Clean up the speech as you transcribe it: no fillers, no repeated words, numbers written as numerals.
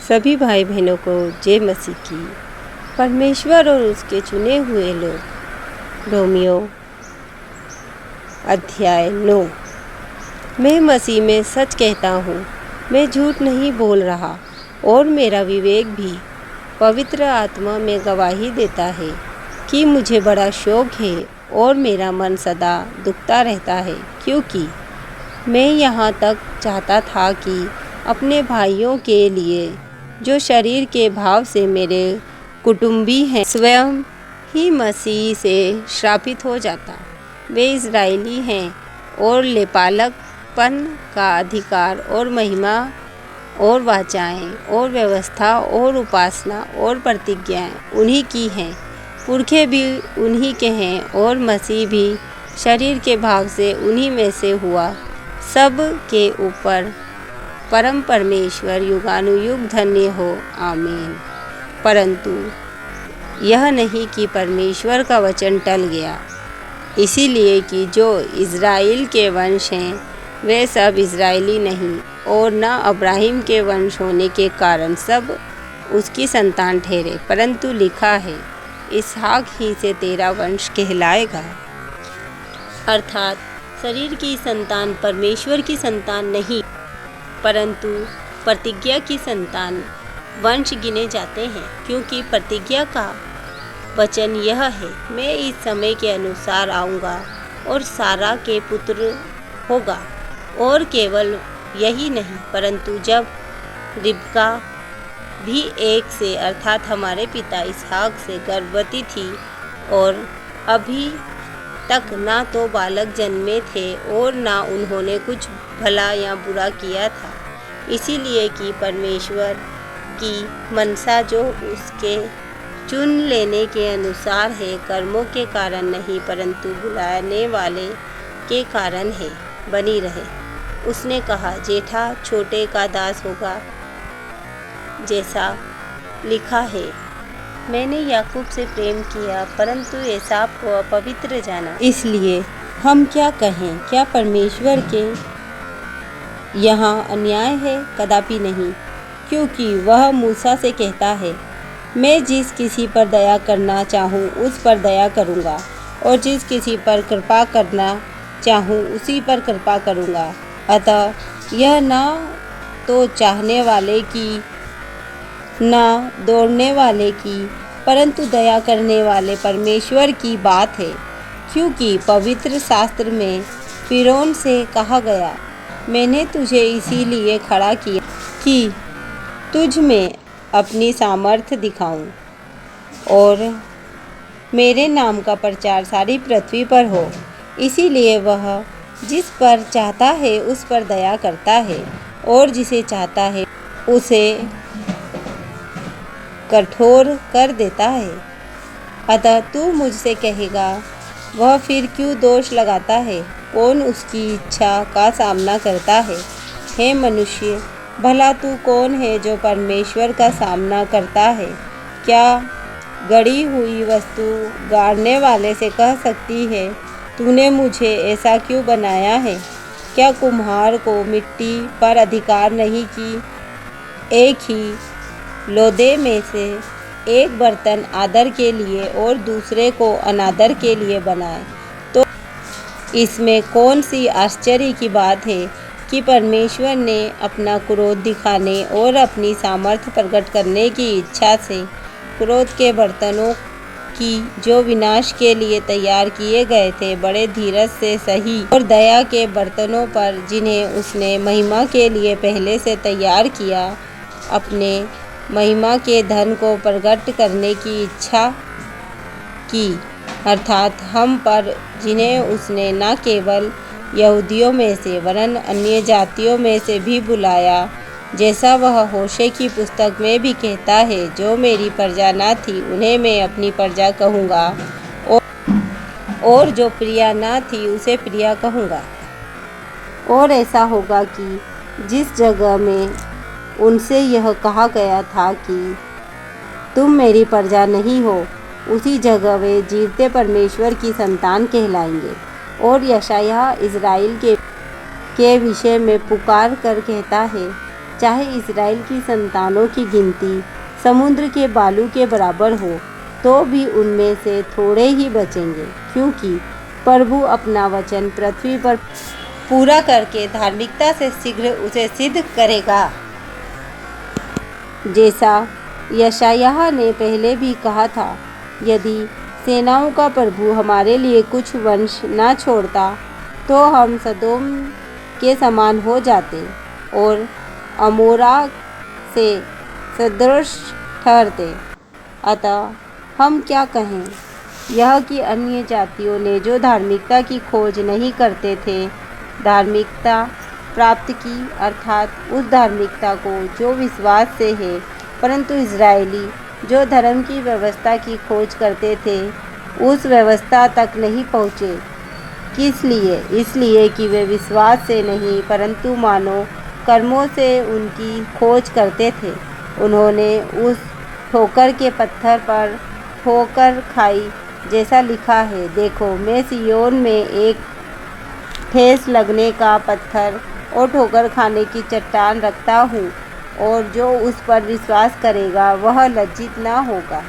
सभी भाई बहनों को जय मसीह की। परमेश्वर और उसके चुने हुए लोग। रोमियो अध्याय 9। मैं मसीह में सच कहता हूँ, मैं झूठ नहीं बोल रहा, और मेरा विवेक भी पवित्र आत्मा में गवाही देता है कि मुझे बड़ा शौक है और मेरा मन सदा दुखता रहता है, क्योंकि मैं यहाँ तक चाहता था कि अपने भाइयों के लिए जो शरीर के भाव से मेरे कुटुंबी हैं, स्वयं ही मसीह से श्रापित हो जाता। वे इज़राइली हैं और लेपालकपन का अधिकार और महिमा और वाचाएं और व्यवस्था और उपासना और प्रतिज्ञाएं उन्हीं की हैं। पुरखे भी उन्हीं के हैं और मसीह भी शरीर के भाव से उन्हीं में से हुआ। सब के ऊपर परम परमेश्वर युगानुयुग धन्य हो, आमीन। परंतु यह नहीं कि परमेश्वर का वचन टल गया, इसीलिए कि जो इज़राइल के वंश हैं वे सब इज़राइली नहीं, और न अब्राहिम के वंश होने के कारण सब उसकी संतान ठहरे, परंतु लिखा है, इसहाक ही से तेरा वंश कहलाएगा। अर्थात शरीर की संतान परमेश्वर की संतान नहीं, परंतु प्रतिज्ञा की संतान वंश गिने जाते हैं, क्योंकि प्रतिज्ञा का वचन यह है, मैं इस समय के अनुसार आऊँगा और सारा के पुत्र होगा। और केवल यही नहीं, परंतु जब रिबका भी एक से अर्थात हमारे पिता इसहाक से गर्भवती थी और अभी तक ना तो बालक जन्मे थे और ना उन्होंने कुछ भला या बुरा किया था, इसीलिए कि परमेश्वर की मनसा जो उसके चुन लेने के अनुसार है, कर्मों के कारण नहीं परंतु बुलाने वाले के कारण है, बनी रहे। उसने कहा, जेठा छोटे का दास होगा, जैसा लिखा है, मैंने याकूब से प्रेम किया परंतु एसाव को अपवित्र जाना। इसलिए हम क्या कहें, क्या परमेश्वर के यहाँ अन्याय है? कदापि नहीं, क्योंकि वह मूसा से कहता है, मैं जिस किसी पर दया करना चाहूँ उस पर दया करूँगा, और जिस किसी पर कृपा करना चाहूँ उसी पर कृपा करूँगा। अतः यह न तो चाहने वाले की न दौड़ने वाले की, परंतु दया करने वाले परमेश्वर की बात है, क्योंकि पवित्र शास्त्र में फिरौन से कहा गया, मैंने तुझे इसीलिए खड़ा किया कि तुझ में अपनी सामर्थ्य दिखाऊं और मेरे नाम का प्रचार सारी पृथ्वी पर हो। इसीलिए वह जिस पर चाहता है उस पर दया करता है, और जिसे चाहता है उसे कठोर कर देता है। अतः तू मुझसे कहेगा, वह फिर क्यों दोष लगाता है? कौन उसकी इच्छा का सामना करता है? हे मनुष्य, भला तू कौन है जो परमेश्वर का सामना करता है? क्या गढ़ी हुई वस्तु गाड़ने वाले से कह सकती है, तूने मुझे ऐसा क्यों बनाया है? क्या कुम्हार को मिट्टी पर अधिकार नहीं कि एक ही लोदे में से एक बर्तन आदर के लिए और दूसरे को अनादर के लिए बनाए? तो इसमें कौन सी आश्चर्य की बात है कि परमेश्वर ने अपना क्रोध दिखाने और अपनी सामर्थ्य प्रकट करने की इच्छा से क्रोध के बर्तनों की जो विनाश के लिए तैयार किए गए थे, बड़े धीरज से सही, और दया के बर्तनों पर जिन्हें उसने महिमा के लिए पहले से तैयार किया, अपने महिमा के धन को प्रकट करने की इच्छा की, अर्थात हम पर, जिन्हें उसने न केवल यहूदियों में से वरन अन्य जातियों में से भी बुलाया, जैसा वह होशे की पुस्तक में भी कहता है, जो मेरी प्रजा न थी उन्हें मैं अपनी प्रजा कहूँगा, और जो प्रिया न थी उसे प्रिया कहूँगा। और ऐसा होगा कि जिस जगह में उनसे यह कहा गया था कि तुम मेरी प्रजा नहीं हो, उसी जगह वे जीवते परमेश्वर की संतान कहलाएंगे। और यशायाह इज़राइल के विषय में पुकार कर कहता है, चाहे इस्राएल की संतानों की गिनती समुद्र के बालू के बराबर हो, तो भी उनमें से थोड़े ही बचेंगे, क्योंकि प्रभु अपना वचन पृथ्वी पर पूरा करके धार्मिकता से शीघ्र उसे सिद्ध करेगा। जैसा यशायाह ने पहले भी कहा था, यदि सेनाओं का प्रभु हमारे लिए कुछ वंश न छोड़ता तो हम सदोम के समान हो जाते और अमोरा से सदृश ठहरते। अतः हम क्या कहें? यह कि अन्य जातियों ने जो धार्मिकता की खोज नहीं करते थे, धार्मिकता प्राप्त की, अर्थात उस धार्मिकता को जो विश्वास से है, परंतु इजरायली जो धर्म की व्यवस्था की खोज करते थे, उस व्यवस्था तक नहीं पहुँचे। किस लिए? इसलिए कि वे विश्वास से नहीं परंतु मानो कर्मों से उनकी खोज करते थे। उन्होंने उस ठोकर के पत्थर पर ठोकर खाई, जैसा लिखा है, देखो मैं सिय्योन में एक ठेस लगने का पत्थर और ठोकर खाने की चट्टान रखता हूँ, और जो उस पर विश्वास करेगा वह लज्जित न होगा।